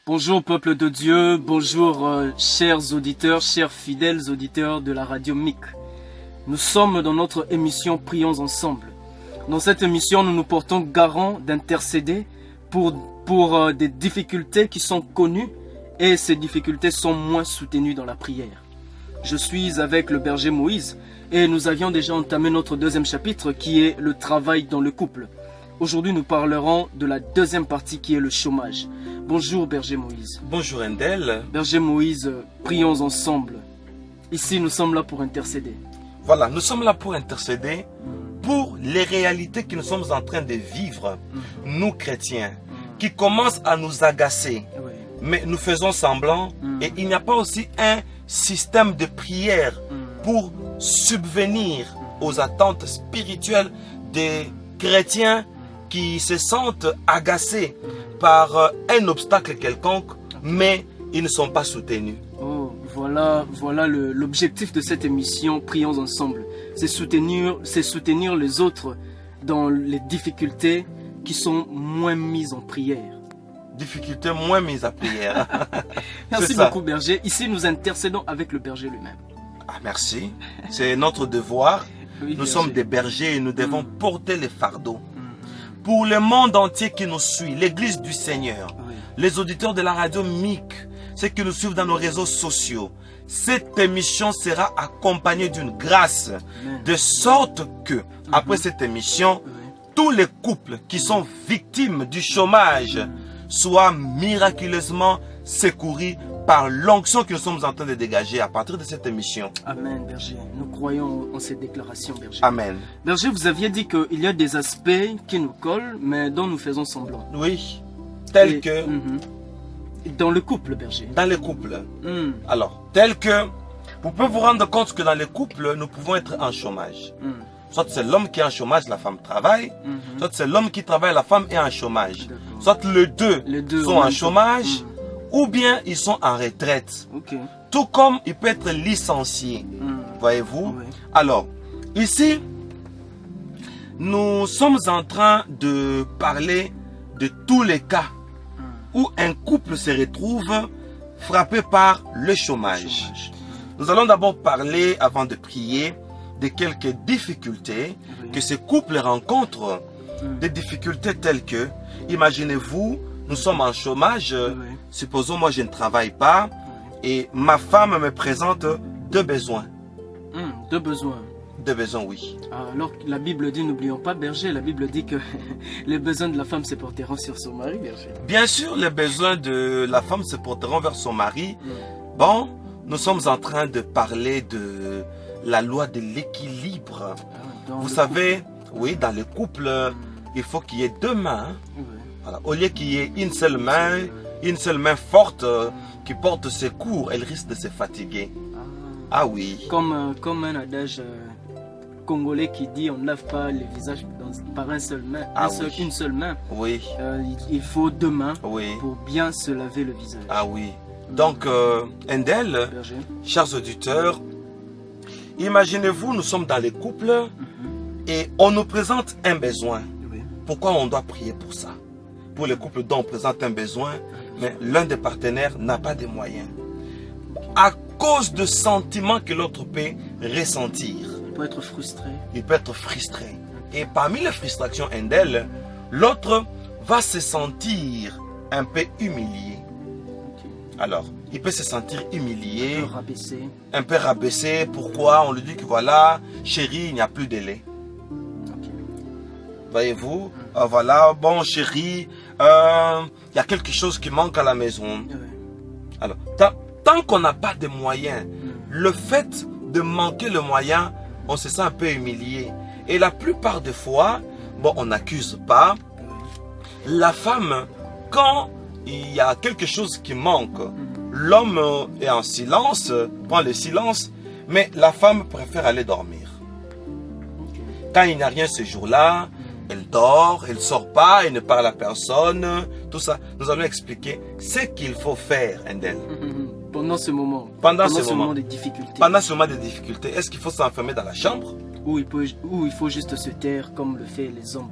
Bonjour peuple de Dieu, bonjour chers auditeurs, chers fidèles auditeurs de la radio MIC. Nous sommes dans notre émission Prions ensemble. Dans cette émission, nous nous portons garant d'intercéder pour des difficultés qui sont connues et ces difficultés sont moins soutenues dans la prière. Je suis avec le berger Moïse et nous avions déjà entamé notre deuxième chapitre qui est le travail dans le couple. Aujourd'hui, nous parlerons de la deuxième partie qui est le chômage. Bonjour berger Moïse. Bonjour Endel. Berger Moïse, prions ensemble. Ici, nous sommes là pour intercéder. Voilà, nous sommes là pour intercéder pour les réalités que nous sommes en train de vivre, nous chrétiens, qui commencent à nous agacer. Oui. Mais nous faisons semblant et il n'y a pas aussi un système de prière pour subvenir aux attentes spirituelles des chrétiens qui se sentent agacés par un obstacle quelconque, mais ils ne sont pas soutenus. Oh, voilà l'objectif de cette émission Prions ensemble. C'est soutenir les autres dans les difficultés qui sont moins mises en prière. Difficultés moins mises à prière. Merci beaucoup berger. Ici nous intercédons avec le berger lui-même. Ah, merci. C'est notre devoir. Oui, nous sommes des bergers et nous devons porter les fardeaux. Pour le monde entier qui nous suit, l'église du Seigneur, les auditeurs de la radio MIC, ceux qui nous suivent dans nos réseaux sociaux, cette émission sera accompagnée d'une grâce, de sorte que, après cette émission, tous les couples qui sont victimes du chômage soient miraculeusement secourus par l'onction que nous sommes en train de dégager à partir de cette émission. Amen, berger. Nous croyons en ces déclarations, berger. Amen. Berger, vous aviez dit qu'il y a des aspects qui nous collent, mais dont nous faisons semblant. Oui, tel que... Dans le couple, berger. Dans le couple. Alors, tel que... Vous pouvez vous rendre compte que dans le couple, nous pouvons être en chômage. Soit c'est l'homme qui est en chômage, la femme travaille. Soit c'est l'homme qui travaille, la femme est en chômage. Soit les deux sont en chômage. Ou bien ils sont en retraite. Tout comme il peut être licencié. Voyez-vous? Alors, ici, nous sommes en train de parler de tous les cas où un couple se retrouve frappé par le chômage. Nous allons d'abord parler, avant de prier, de quelques difficultés que ces couples rencontrent. Des difficultés telles que, imaginez-vous, nous sommes en chômage, supposons moi je ne travaille pas et ma femme me présente deux besoins. Deux besoins. Deux besoins, oui. Alors la Bible dit, n'oublions pas berger, la Bible dit que les besoins de la femme se porteront sur son mari, berger. Bien sûr, les besoins de la femme se porteront vers son mari. Bon, nous sommes en train de parler de la loi de l'équilibre. Vous savez, oui, dans le couple, il faut qu'il y ait deux mains. Voilà. Au lieu qu'il y ait une seule main forte qui porte secours, elle risque de se fatiguer. Ah oui. Comme un adage congolais qui dit on ne lave pas les visages par une seule main. Oui. Il faut deux mains pour bien se laver le visage. Ah oui. Donc, Endel, chers auditeurs, imaginez-vous, nous sommes dans les couples et on nous présente un besoin. Pourquoi on doit prier pour ça? Pour les couples dont on présente un besoin, mais l'un des partenaires n'a pas de moyens. À cause de sentiments que l'autre peut ressentir. Il peut être frustré. Il peut être frustré. Et parmi les frustrations Endel, l'autre va se sentir un peu humilié. Alors, il peut se sentir humilié. Un peu rabaissé. Pourquoi? On lui dit que voilà, chérie, il n'y a plus de lait. Voyez-vous? Voilà, bon chérie, il y a quelque chose qui manque à la maison. Alors, tant qu'on n'a pas de moyens, le fait de manquer le moyen, on se sent un peu humilié. Et la plupart des fois, bon, on n'accuse pas. La femme, quand il y a quelque chose qui manque, l'homme est en silence, prend le silence, mais la femme préfère aller dormir. Quand il n'y a rien ce jour-là, elle dort, elle ne sort pas, elle ne parle à personne, tout ça. Nous allons expliquer ce qu'il faut faire, Endel. Pendant ce moment. Pendant ce moment des difficultés. Pendant ce moment de difficultés, est-ce qu'il faut s'enfermer dans la chambre? Ou il faut juste se taire comme le fait les hommes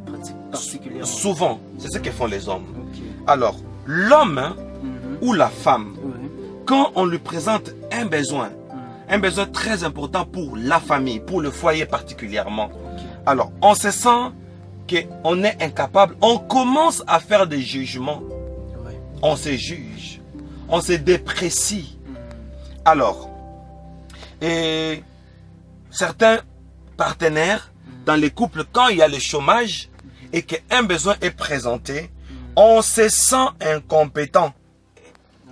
particulièrement. Souvent, c'est ce que font les hommes. Alors, l'homme ou la femme, Oui. quand on lui présente un besoin très important pour la famille, pour le foyer particulièrement, alors on se sent qu'on est incapable, on commence à faire des jugements, Oui. on se juge, on se déprécie. Alors, et certains partenaires dans les couples, quand il y a le chômage et qu'un besoin est présenté, on se sent incompétent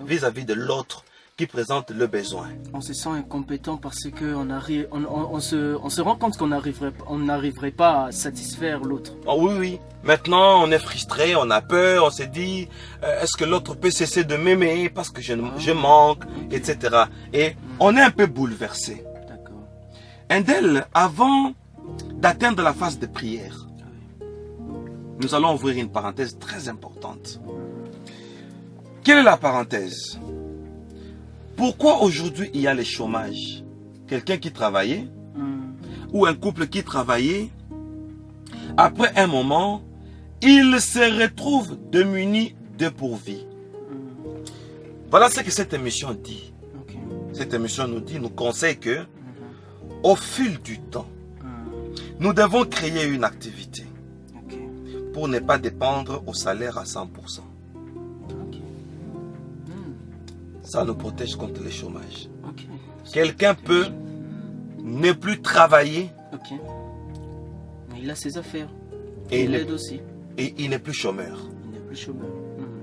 vis-à-vis de l'autre qui présente le besoin. On se sent incompétent parce que on se rend compte qu'on n'arriverait pas à satisfaire l'autre. Oh oui, oui. Maintenant, on est frustré, on a peur, on se dit, est-ce que l'autre peut cesser de m'aimer parce que je manque, etc. Et on est un peu bouleversé. D'accord. Indel, avant d'atteindre la phase de prière, nous allons ouvrir une parenthèse très importante. Quelle est la parenthèse? Pourquoi aujourd'hui il y a le chômage? Quelqu'un qui travaillait ou un couple qui travaillait, après un moment, il se retrouve démuni, dépourvu. Voilà ce que cette émission dit. Ok. Cette émission nous dit, nous conseille que, au fil du temps, nous devons créer une activité Ok. pour ne pas dépendre au salaire à 100%. Ok. Ça nous protège contre le chômage. Ok. Quelqu'un peut ne plus travailler Ok. Mais il a ses affaires. et Il aide aussi. il n'est plus chômeur. Il n'est plus chômeur.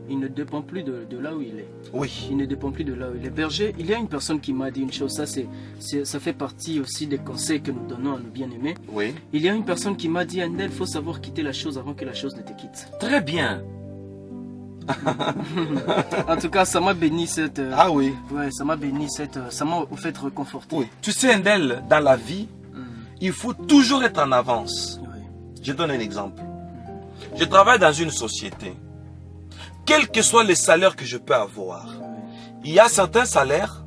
Il ne dépend plus de là où il est. Oui. Il ne dépend plus de là où il est. Berger, il y a une personne qui m'a dit une chose. Ça fait partie aussi des conseils que nous donnons à nos bien-aimés. Oui. Il y a une personne qui m'a dit, Andel, il faut savoir quitter la chose avant que la chose ne te quitte. Très bien. En tout cas, ça m'a béni cette... Ah oui. Ouais, ça m'a béni cette... Ça m'a au fait réconforté. Oui. Tu sais, Indel, dans la vie, il faut toujours être en avance. Oui. Je donne un exemple. Je travaille dans une société. Quel que soit le salaire que je peux avoir, il y a certains salaires,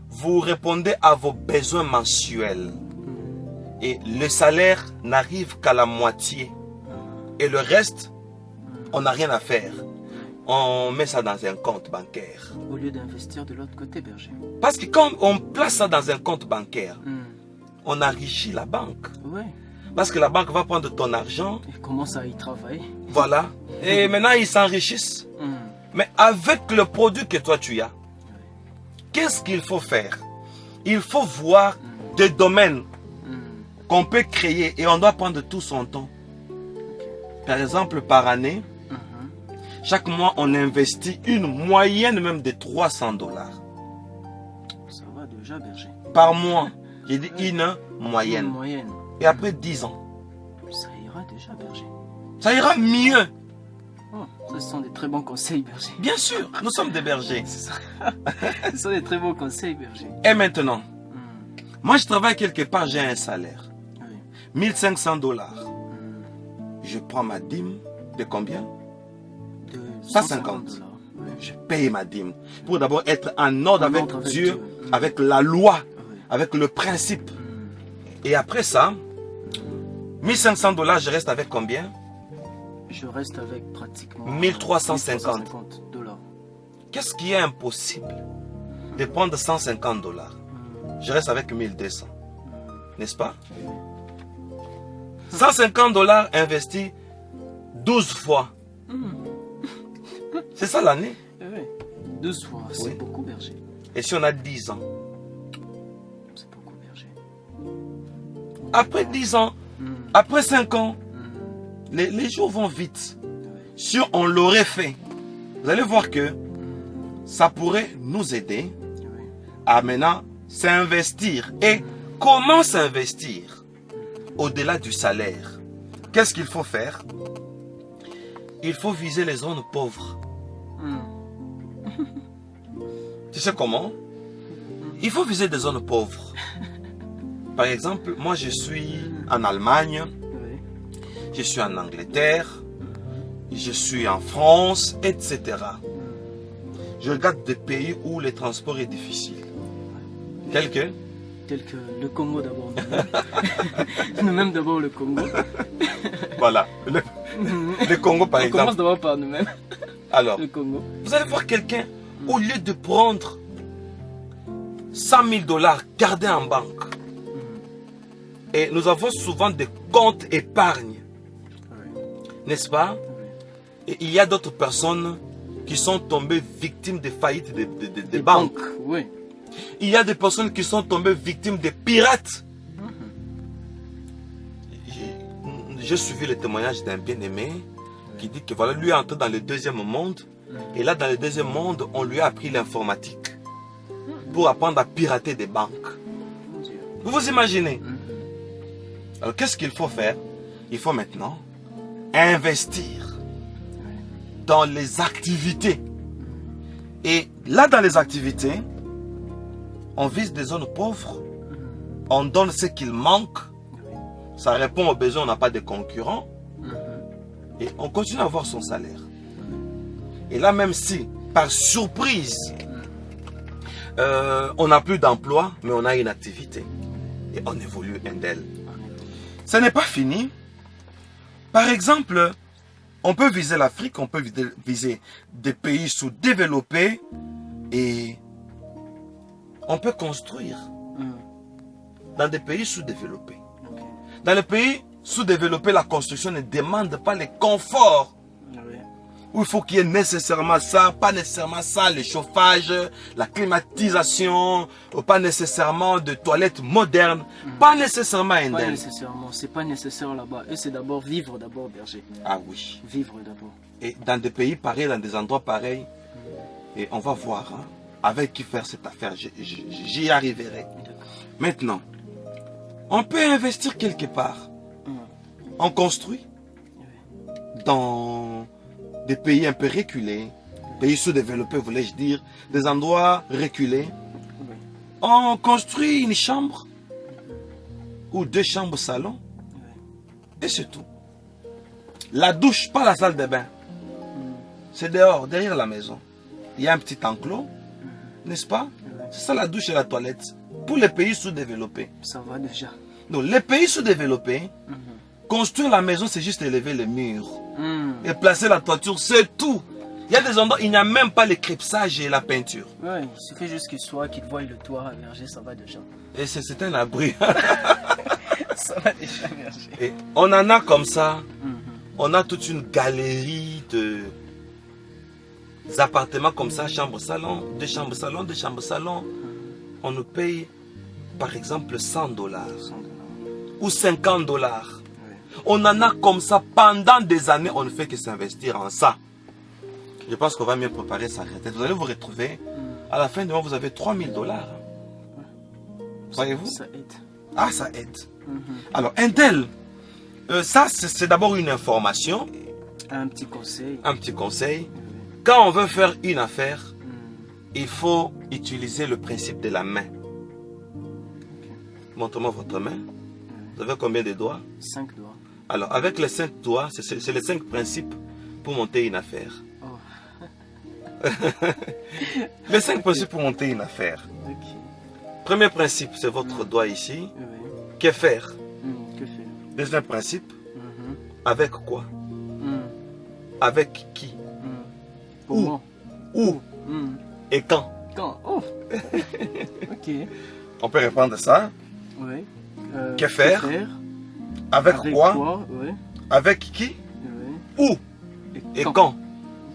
vous répondez à vos besoins mensuels. Et le salaire n'arrive qu'à la moitié. Et le reste, on n'a rien à faire. On met ça dans un compte bancaire. Au lieu d'investir de l'autre côté, Berger. Parce que quand on place ça dans un compte bancaire, on enrichit la banque. Ouais. Parce que la banque va prendre ton argent. Il commence à y travailler. Voilà. Et maintenant, ils s'enrichissent. Mais avec le produit que toi tu as, qu'est-ce qu'il faut faire? Il faut voir des domaines qu'on peut créer et on doit prendre tout son temps. Par exemple, par année, chaque mois, on investit une moyenne même de 300 $. Ça va déjà, Berger. Par mois. J'ai dit une moyenne. Une moyenne. Et après 10 ans, Ça ira déjà, Berger. ça ira mieux. Oh, ce sont des très bons conseils, Berger. Bien sûr, nous sommes des bergers. Ce sont des très bons conseils, Berger. Et maintenant, moi je travaille quelque part, j'ai un salaire. Oui. 1500 $. Je prends ma dîme de combien? De 150 $. Oui. Je paye ma dîme. Pour d'abord être en ordre En avec ordre avec Dieu, Dieu. avec la loi, Oui. avec le principe. Et après ça, 1500 $, je reste avec combien? Je reste avec pratiquement 1350 $. Qu'est-ce qui est impossible de prendre 150 $? Je reste avec 1200. N'est-ce pas? 150 $ investis 12 fois. C'est ça l'année. Oui. 12 fois, c'est Oui. beaucoup, Berger. Et si on a 10 ans? C'est beaucoup, Berger. Après 10 ans, après 5 ans, les jours vont vite. Si on l'aurait fait, vous allez voir que ça pourrait nous aider Oui. à maintenant s'investir. Et comment s'investir au-delà du salaire? Qu'est-ce qu'il faut faire? Il faut viser les zones pauvres. Tu sais comment? Il faut viser des zones pauvres. Par exemple, moi je suis en Allemagne, Oui. je suis en Angleterre, je suis en France, etc. Je regarde des pays où le transport est difficile. Tel que Tel que le Congo d'abord. Nous-mêmes d'abord le Congo. voilà, le Congo par On commence exemple. d'abord par nous-mêmes. Alors, Le Congo. vous allez voir quelqu'un, au lieu de prendre 100 000 dollars gardés en banque. Et nous avons souvent des comptes épargne, n'est-ce pas? Et il y a d'autres personnes qui sont tombées victimes de faillites de banques. Oui. Il y a des personnes qui sont tombées victimes de pirates. J'ai suivi le témoignage d'un bien-aimé qui dit que voilà, lui est entré dans le deuxième monde. Et là, dans le deuxième monde, on lui a appris l'informatique pour apprendre à pirater des banques. Vous vous imaginez? Alors, qu'est-ce qu'il faut faire? Il faut maintenant investir dans les activités. Et là, dans les activités, on vise des zones pauvres, on donne ce qu'il manque, ça répond aux besoins, on n'a pas de concurrents, et on continue à avoir son salaire. Et là, même si, par surprise, on n'a plus d'emploi, mais on a une activité, et on évolue d'elle. Ce n'est pas fini. Par exemple, on peut viser l'Afrique, on peut viser des pays sous-développés, et on peut construire dans des pays sous-développés. Dans les pays sous-développés, la construction ne demande pas le confort. Où il faut qu'il y ait nécessairement ça, pas nécessairement ça, le chauffage, la climatisation, pas nécessairement de toilettes modernes, pas nécessairement indien. Pas nécessairement, c'est pas nécessaire là-bas. Et c'est d'abord vivre d'abord, berger. Ah oui. Vivre d'abord. Et dans des pays pareils, dans des endroits pareils, et on va voir hein, avec qui faire cette affaire. J'y arriverai. Maintenant, on peut investir quelque part. On construit dans des pays un peu reculés, pays sous-développés, voulais-je dire, des endroits reculés. On construit une chambre ou 2 chambres salon et c'est tout. La douche, pas la salle de bain. C'est dehors, derrière la maison. Il y a un petit enclos, n'est-ce pas? C'est ça la douche et la toilette. Pour les pays sous-développés. Ça va déjà. Donc les pays sous-développés, construire la maison, c'est juste élever les murs. Et placer la toiture, c'est tout. Il y a des endroits, il n'y a même pas le crépsage et la peinture. Oui, il suffit juste qu'il voie le toit à berger, ça va déjà. Et c'est un abri. Ça va déjà, berger. Et on en a comme ça. On a toute une galerie de appartements comme ça, chambre-salon, 2 chambres-salon, 2 chambres-salon. On nous paye, par exemple, 100 dollars ou 50 dollars. On en a comme ça pendant des années, on ne fait que s'investir en ça. Je pense qu'on va mieux préparer sa retraite. Vous allez vous retrouver, à la fin du mois, vous avez 3000 dollars. Voyez-vous? Ça aide. Ah, ça aide. Alors, Intel, ça, c'est d'abord une information. Un petit conseil. Un petit conseil. Quand on veut faire une affaire, il faut utiliser le principe de la main. Montrez-moi votre main. Vous avez combien de doigts? 5 doigts. Alors, avec les 5 doigts, c'est les 5 principes pour monter une affaire. Oh. Les 5 principes pour monter une affaire. Okay. Premier principe, c'est votre doigt ici. Oui. Que faire? Que faire? Deuxième principe, avec quoi? Avec qui? Comment? Où? Et quand? Quand? Oh. Ok. On peut répondre à ça. Oui. Que faire? Avec quoi? Oui. Avec qui? Oui. Où? Et quand?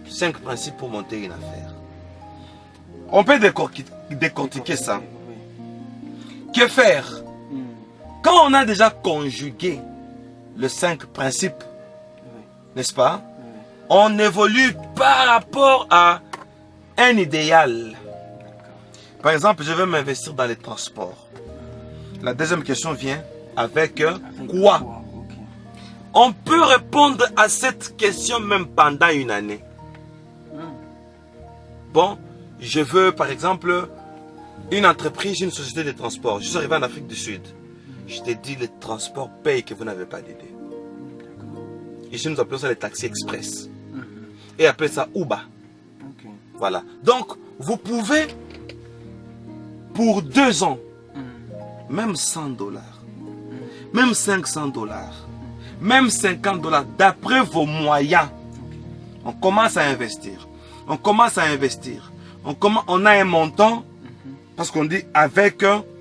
5 principes pour monter une affaire. On peut décortiquer ça. Oui. Que faire? Quand on a déjà conjugué les 5 principes, n'est-ce pas? On évolue par rapport à un idéal. Par exemple, je veux m'investir dans les transports. La deuxième question vient avec quoi? Okay. On peut répondre à cette question même pendant une année. Bon, je veux par exemple une entreprise, une société de transport. Je suis arrivé en Afrique du Sud. Je t'ai dit, le transport paye que vous n'avez pas d'idée. Ici, nous appelons ça les taxis express. Et appelez ça Uber. Okay. Voilà. Donc, vous pouvez, pour 2 ans, même 100 dollars, même 500 dollars, même 50 dollars, d'après vos moyens, on commence à investir. On commence à investir. on a un montant, parce qu'on dit avec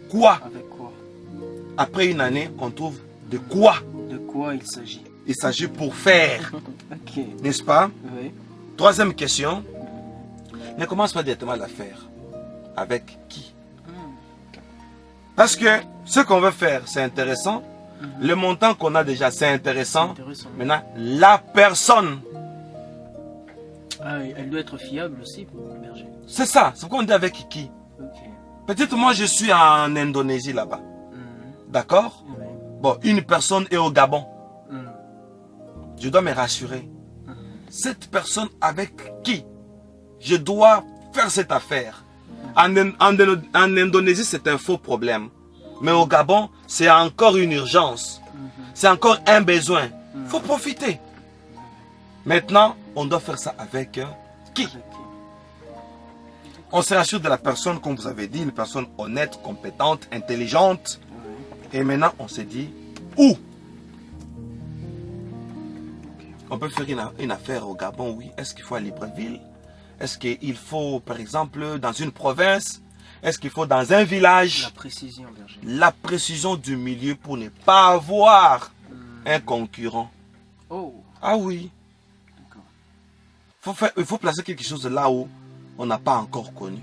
quoi. Avec quoi? Après une année, on trouve de quoi. De quoi il s'agit? Il s'agit pour faire. Ok. N'est-ce pas? Oui. Troisième question. Ne commence pas directement l'affaire. Avec qui? Parce que ce qu'on veut faire, c'est intéressant. Le montant qu'on a déjà, c'est intéressant. Intéressant. Maintenant, la personne. Ah, elle doit être fiable aussi, berger. C'est ça. C'est pourquoi on dit avec qui. Ok. Peut-être moi, je suis en Indonésie là-bas. D'accord? Oui. Bon, une personne est au Gabon. Mhm. Je dois me rassurer. Cette personne avec qui je dois faire cette affaire. En Indonésie, c'est un faux problème. Mais au Gabon, c'est encore une urgence. C'est encore un besoin. Il faut profiter. Maintenant, on doit faire ça avec qui? Avec qui? On se rassure de la personne, comme vous avez dit, une personne honnête, compétente, intelligente. Oui. Et maintenant, on se dit où? On peut faire une affaire au Gabon, oui. Est-ce qu'il faut à Libreville? Est-ce qu'il faut, par exemple, dans une province? Est-ce qu'il faut dans un village? La précision, berger. La précision du milieu pour ne pas avoir un concurrent. Oh, Ah oui. d'accord. Il faut placer quelque chose là où on n'a pas encore connu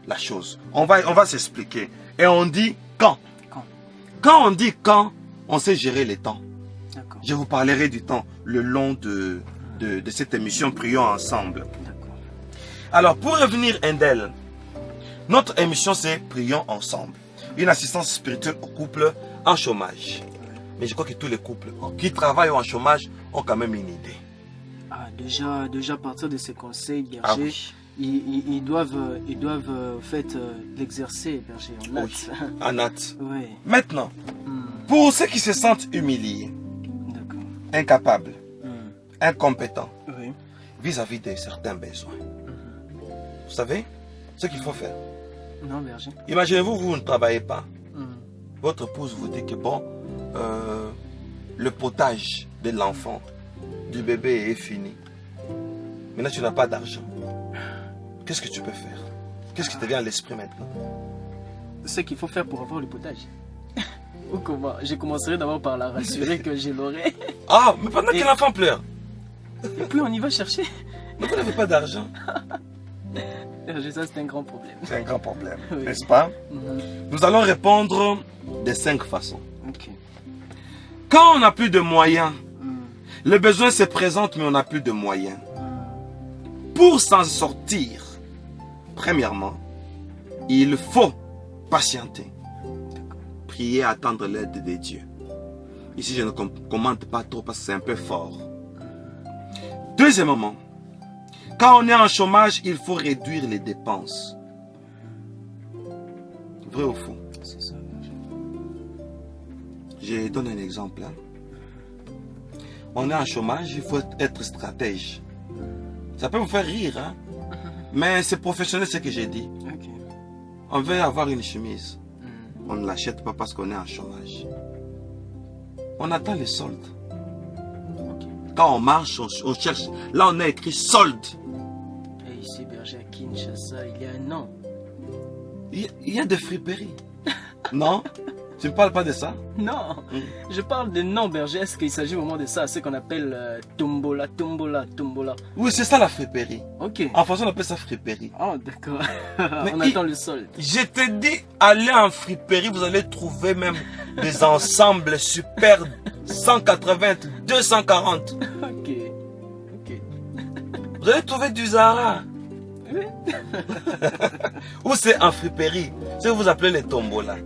la chose. On va s'expliquer. Et on dit quand. Quand? Quand on dit quand, on sait gérer les temps. D'accord. Je vous parlerai du temps le long de cette émission Prions ensemble. D'accord. Alors, pour revenir Indel, notre émission c'est Prions ensemble. Une assistance spirituelle au couple en chômage. Mais je crois que tous les couples qui travaillent en chômage ont quand même une idée. Ah, déjà à partir de ces conseils, berger, Ah oui. ils doivent en fait l'exercer, berger, en Oui. natte. Anat. Oui. Maintenant, pour ceux qui se sentent humiliés, D'accord. incapables, incompétents Oui. vis-à-vis de certains besoins, vous savez ce qu'il faut faire. Non, berger. Imaginez-vous, vous ne travaillez pas. Votre épouse vous dit que bon, le potage de l'enfant, du bébé est fini. Maintenant, tu n'as pas d'argent. Qu'est-ce que tu peux faire? Qu'est-ce qui te vient à l'esprit maintenant? Ce qu'il faut faire pour avoir le potage. Ou comment? Je commencerai d'abord par la rassurer que je l'aurai. Ah, mais pendant que l'enfant pleure, Et puis on y va chercher. mais vous n'avez pas d'argent. Berger, ça c'est un grand problème. C'est un grand problème, Oui. n'est-ce pas? Nous allons répondre de 5 façons. Ok. Quand on n'a plus de moyens, le besoin se présente mais on n'a plus de moyens. Pour s'en sortir, premièrement, il faut patienter. Prier, attendre l'aide de Dieu. Ici, je ne commente pas trop parce que c'est un peu fort. Deuxièmement, quand on est en chômage, il faut réduire les dépenses. Vrai ou faux? C'est ça, berger. Je donne un exemple. On est en chômage, il faut être stratège. Ça peut vous faire rire, hein? Mais c'est professionnel ce que j'ai dit. Ok. On veut avoir une chemise. On ne l'achète pas parce qu'on est en chômage. On attend les soldes. Ok. Quand on marche, on cherche. Là, on a écrit solde. Et ici, berger, à Kinshasa, il y a un an. Il y a des friperies. Non? Tu ne parles pas de ça? Non, je parle de non, berger. Est-ce qu'il s'agit vraiment de ça, ce qu'on appelle tombola, tombola, tombola? Oui, c'est ça la friperie. Ok. En français, on appelle ça friperie. Oh, d'accord. Mais On attend le solde. Je te dis, allez en friperie, vous allez trouver même des ensembles super 180, 240. Ok. Ok. Vous allez trouver du Zara. Oui. Ou c'est en friperie. C'est ce que vous appelez les tombolas.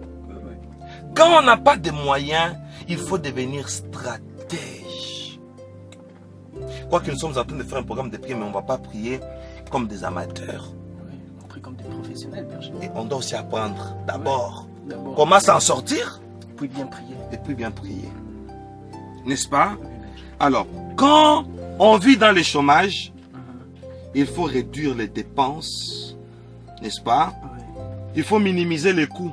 Quand on n'a pas de moyens, il faut devenir stratège. Quoique nous sommes en train de faire un programme de prière, mais on ne va pas prier comme des amateurs. Oui, on prie comme des professionnels, berger. Et on doit aussi apprendre d'abord D'abord, comment s'en sortir puis bien prier. et puis bien prier. N'est-ce pas? Oui, berger. Alors, quand on vit dans le chômage, il faut réduire les dépenses. N'est-ce pas? Oui, Il faut minimiser les coûts.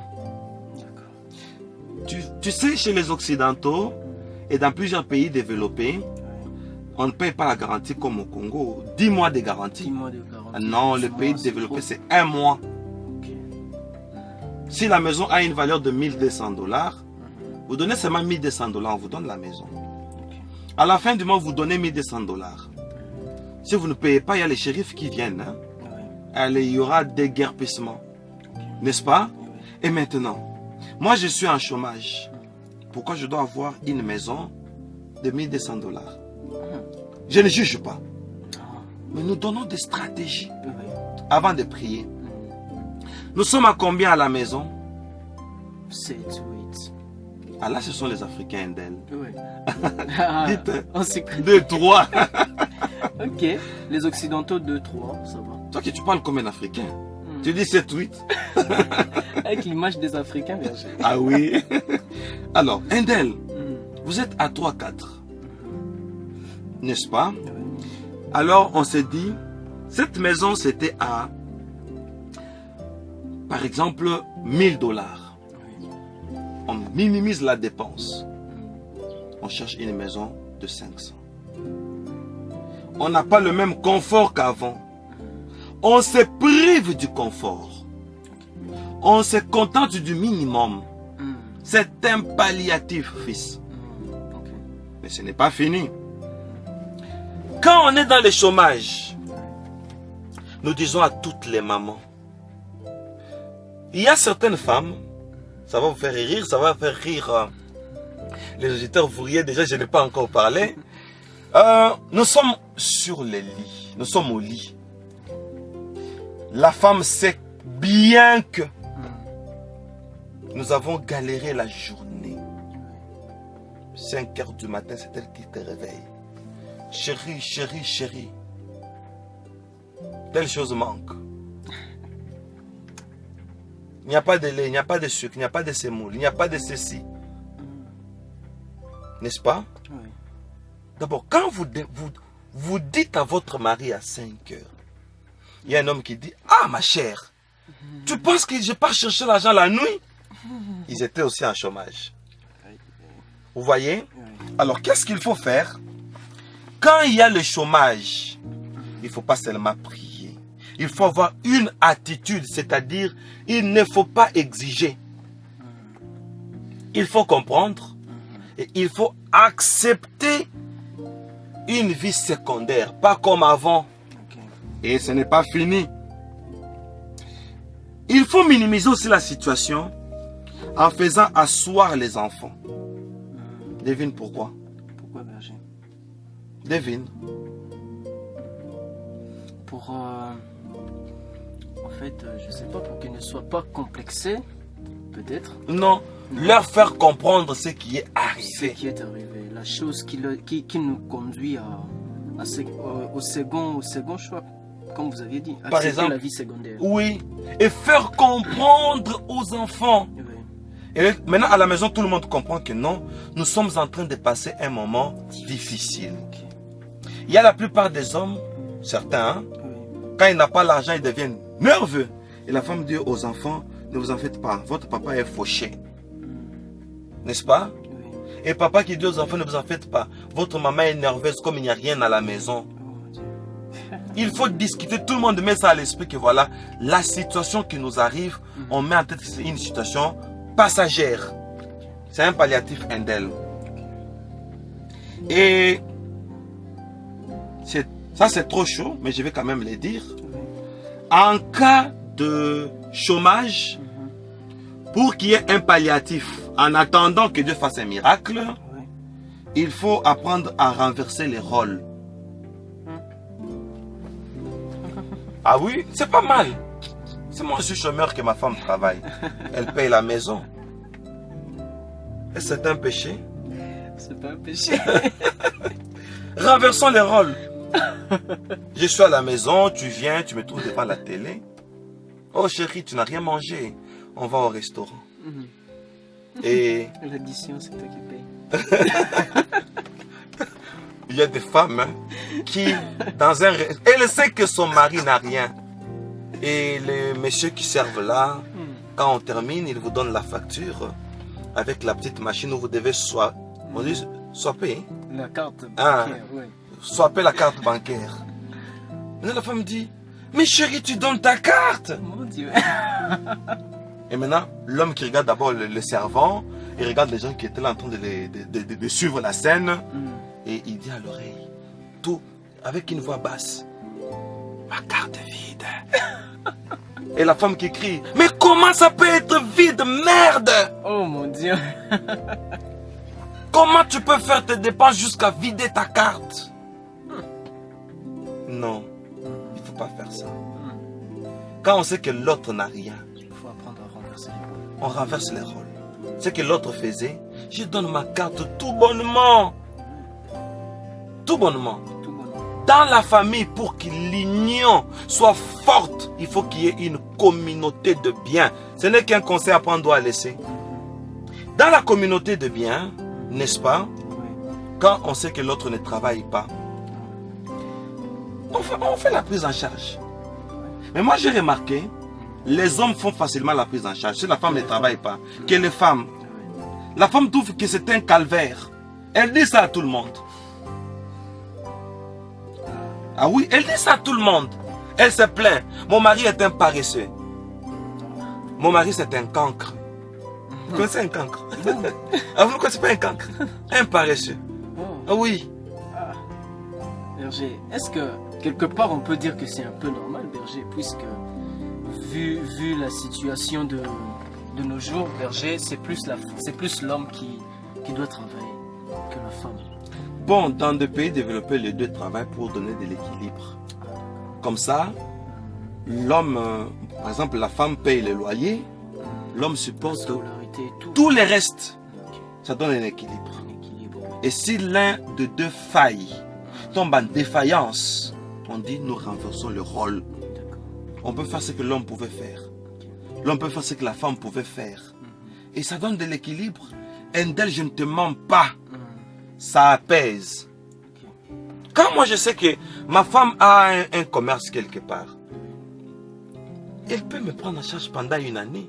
d'accord. Tu sais, chez les Occidentaux et dans plusieurs pays développés, on ne paye pas la garantie comme au Congo. 10 mois de 10 garantie. mois de garantie. Non, le pays développé, c'est un mois. Ok. Si la maison a une valeur de 1200 $, vous donnez seulement 1200 $, on vous donne la maison. Ok. À la fin du mois, vous donnez 1200 $. Si vous ne payez pas, il y a les shérifs qui viennent. Hein. Ouais. Allez, il y aura des guerpissements. N'est-ce pas? Ouais. Et maintenant, moi je suis en chômage. Pourquoi je dois avoir une maison de 1200 $? Je ne juge pas. Mais nous donnons des stratégies Ouais. avant de prier. Nous sommes à combien à la maison? 7 ou 8. Ah là, ce sont les Africains d'elle. Ouais. Ah, Dites, on s'y connaît. 2, 3. Ok. Les Occidentaux 2, 3, ça va. Toi que tu parles comme un Africain. Tu dis 7, 8. Avec l'image des Africains, berger. Ah oui. Alors, Indel, vous êtes à 3, 4. N'est-ce pas? Ouais. Alors, on s'est dit, cette maison, c'était à, par exemple, 1000 $. On minimise la dépense. On cherche une maison de 500. On n'a pas le même confort qu'avant. On se prive du confort. On se contente du minimum. C'est un palliatif, fils. Ok. Mais ce n'est pas fini. Quand on est dans le chômage, nous disons à toutes les mamans, il y a certaines femmes, ça va vous faire rire, ça va faire rire les auditeurs, vous riez déjà, je n'ai pas encore parlé. Nous sommes sur les lits, nous sommes au lit. La femme sait bien que nous avons galéré la journée. 5 heures du matin, c'est elle qui te réveille. Chérie, chérie, chérie. Telle chose manque. Il n'y a pas de lait, il n'y a pas de sucre, il n'y a pas de semoule, il n'y a pas de ceci. N'est-ce pas? Oui. D'abord, quand vous dites à votre mari à 5 heures, il y a un homme qui dit, ah ma chère, tu penses que je pars chercher l'argent la nuit? Ils étaient aussi en chômage. Vous voyez? Alors, qu'est-ce qu'il faut faire? Quand il y a le chômage, il ne faut pas seulement prier. Il faut avoir une attitude, c'est-à-dire, il ne faut pas exiger. Il faut comprendre et il faut accepter une vie secondaire, pas comme avant. Ok. Et ce n'est pas fini. Il faut minimiser aussi la situation en faisant asseoir les enfants. Devine pourquoi? Pourquoi, berger? Devine. Pour, en fait, je sais pas, pour qu'ils ne soient pas complexés, peut-être. Non, leur faire comprendre ce qui est Ce arrivé. qui est arrivé, la chose qui nous conduit au second choix, comme vous aviez dit, Par accepter exemple, la vie secondaire. Oui, et faire comprendre aux enfants. Oui. Et maintenant, à la maison, tout le monde comprend que non, nous sommes en train de passer un moment difficile. Ok. Il y a la plupart des hommes, certains, hein, Oui. quand ils n'ont pas l'argent, ils deviennent nerveux. Et la femme dit aux enfants, ne vous en faites pas, votre papa est fauché. N'est-ce pas? Oui. Et papa qui dit aux enfants, ne vous en faites pas, votre maman est nerveuse comme il n'y a rien à la maison. Oh, Dieu. Il faut discuter, tout le monde met ça à l'esprit que voilà, la situation qui nous arrive, on met en tête que c'est une situation passagère. C'est un palliatif indel. Et ça c'est trop chaud, mais je vais quand même le dire. Oui. En cas de chômage, pour qu'il y ait un palliatif, en attendant que Dieu fasse un miracle, Oui. il faut apprendre à renverser les rôles. Ah oui, c'est pas mal. C'est moi, je suis chômeur que ma femme travaille. Elle paye la maison. Et c'est un péché. C'est pas un péché. Renversons les rôles. Je suis à la maison, tu viens, tu me trouves devant la télé. Oh chérie, tu n'as rien mangé. On va au restaurant. Et L'addition, c'est toi qui payes. il y a des femmes hein, qui, dans un... Elle sait que son mari n'a rien. Et les messieurs qui servent là, quand on termine, ils vous donnent la facture avec la petite machine où vous devez swapper. On dit swapper. La carte Ah. bancaire, oui. Swapper la carte bancaire. Et la femme dit, Mais chérie, tu donnes ta carte. Mon Dieu. Et maintenant, l'homme qui regarde d'abord le servant, il regarde les gens qui étaient là en train de suivre la scène. Et il dit à l'oreille, tout avec une voix basse, ma carte est vide. Et la femme qui crie, mais comment ça peut être vide, merde? Oh mon Dieu. Comment tu peux faire tes dépenses jusqu'à vider ta carte? Non, il ne faut pas faire ça. Quand on sait que l'autre n'a rien, Il faut apprendre à renverser les rôles. on renverse les rôles. Ce que l'autre faisait, je donne ma carte tout bonnement. Tout bonnement. Tout bon. Dans la famille, pour que l'union soit forte, il faut qu'il y ait une communauté de biens. Ce n'est qu'un conseil après on doit laisser. Dans la communauté de biens, n'est-ce pas, Oui. quand on sait que l'autre ne travaille pas, on fait la prise en charge. Mais moi j'ai remarqué, les hommes font facilement la prise en charge. Si la femme ne travaille pas, que les femmes, la femme trouve que c'est un calvaire. Elle dit ça à tout le monde. Ah oui, elle dit ça à tout le monde. Elle se plaint. Mon mari est un paresseux. Mon mari c'est un cancre. Vous connaissez un cancre? Ah, vous ne connaissez pas un cancre? Un paresseux. Ah oui. Berger, est-ce que quelque part on peut dire que c'est un peu normal, Berger, puisque vu la situation de nos jours, Berger, c'est plus l'homme qui doit travailler que la femme. Bon, dans des pays développés, les deux travaillent pour donner de l'équilibre. Comme ça, l'homme, par exemple, la femme paye le loyer, l'homme supporte Scolarité et tout. tous les restes. Ok. Ça donne un équilibre. Un équilibre. Et si l'un de deux failles tombe en défaillance, on dit nous renversons le rôle. D'accord. On peut faire ce que l'homme pouvait faire. L'homme peut faire ce que la femme pouvait faire. Et ça donne de l'équilibre. Endel, je ne te mens pas. Ça apaise. Quand moi je sais que ma femme a un commerce quelque part, elle peut me prendre en charge pendant une année.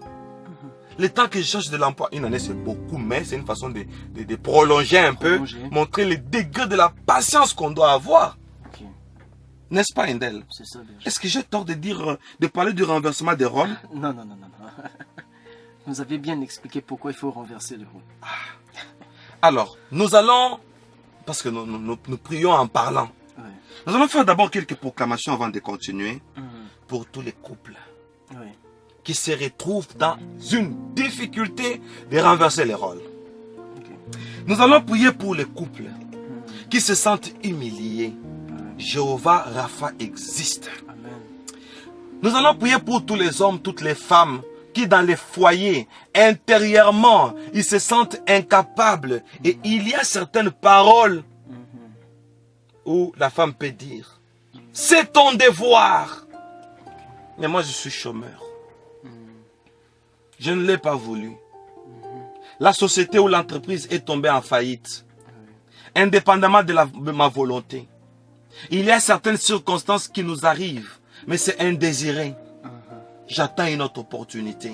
Le temps que je cherche de l'emploi, une année c'est beaucoup, mais c'est une façon de prolonger un peu, montrer les degrés de la patience qu'on doit avoir. Ok. N'est-ce pas, Endel? C'est ça, Berger. Est-ce que j'ai tort de dire, de parler du renversement des rôles? Non. Vous avez bien expliqué pourquoi il faut renverser le rôle. Alors, nous allons, parce que nous prions en parlant, Ouais. nous allons faire d'abord quelques proclamations avant de continuer pour tous les couples Ouais. qui se retrouvent dans une difficulté de renverser les rôles. Ok. Nous allons prier pour les couples qui se sentent humiliés. Jéhovah Rapha existe. Amen. Nous allons prier pour tous les hommes, toutes les femmes qui dans les foyers, intérieurement, ils se sentent incapables. Et il y a certaines paroles où la femme peut dire, c'est ton devoir. Mais moi je suis chômeur. Je ne l'ai pas voulu. La société ou l'entreprise est tombée en faillite. Indépendamment de ma volonté. Il y a certaines circonstances qui nous arrivent, mais c'est indésiré. J'attends une autre opportunité.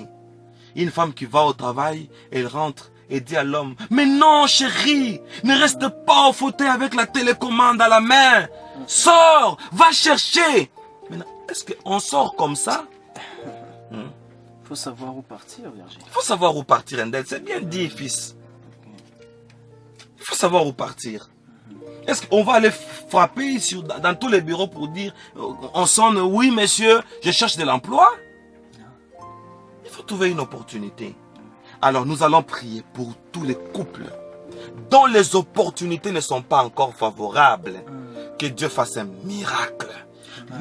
Une femme qui va au travail, elle rentre et dit à l'homme, mais non chérie, ne reste pas au fauteuil avec la télécommande à la main. Sors, va chercher. Maintenant, est-ce qu'on sort comme ça? Il faut savoir où partir, Berger. Il faut savoir où partir, Endel. C'est bien dit, fils. Il faut savoir où partir. Est-ce qu'on va aller frapper dans tous les bureaux pour dire, on sonne, oui monsieur, je cherche de l'emploi? Il faut trouver une opportunité. Alors nous allons prier pour tous les couples dont les opportunités ne sont pas encore favorables. Que Dieu fasse un miracle.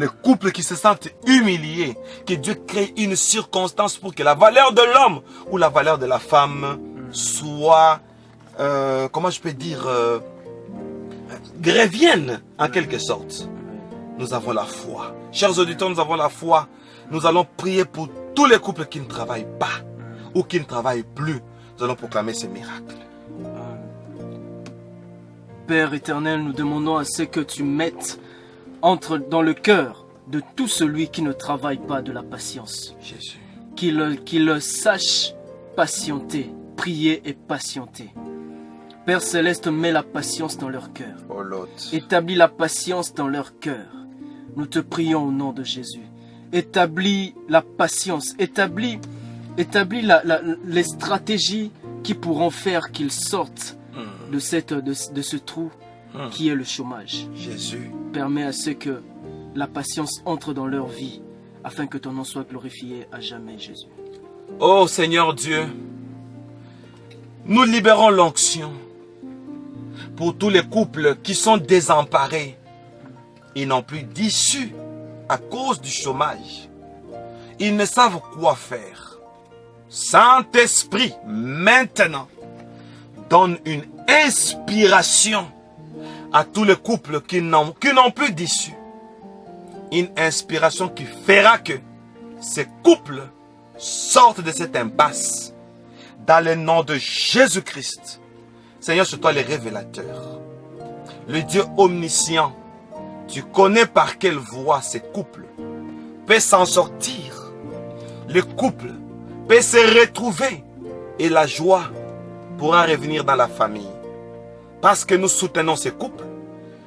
Les couples qui se sentent humiliés, que Dieu crée une circonstance pour que la valeur de l'homme ou la valeur de la femme soit, comment je peux dire, revienne en quelque sorte. Nous avons la foi. Chers auditeurs, nous avons la foi. Nous allons prier pour tous les couples qui ne travaillent pas ou qui ne travaillent plus. Nous allons proclamer ce miracle. Père éternel, nous demandons à ce que tu mettes dans le cœur de tout celui qui ne travaille pas de la patience. Jésus. Qu'il sache patienter, prier et patienter. Père Céleste, mets la patience dans leur cœur. Oh Lord. Établis la patience dans leur cœur. Nous te prions au nom de Jésus. établis la patience, établis les stratégies qui pourront faire qu'ils sortent de ce trou qui est le chômage. Jésus. Permets à ceux que la patience entre dans leur vie afin que ton nom soit glorifié à jamais, Jésus. Oh Seigneur Dieu, nous libérons l'onction pour tous les couples qui sont désemparés. Ils n'ont plus d'issue à cause du chômage. Ils ne savent quoi faire. Saint-Esprit, maintenant, donne une inspiration à tous les couples qui n'ont plus d'issue. Une inspiration qui fera que ces couples sortent de cette impasse. Dans le nom de Jésus-Christ. Seigneur, c'est toi le révélateur. Le Dieu omniscient. Tu connais par quelle voie ces couples peuvent s'en sortir. Le couple peut se retrouver et la joie pourra revenir dans la famille. Parce que nous soutenons ces couples,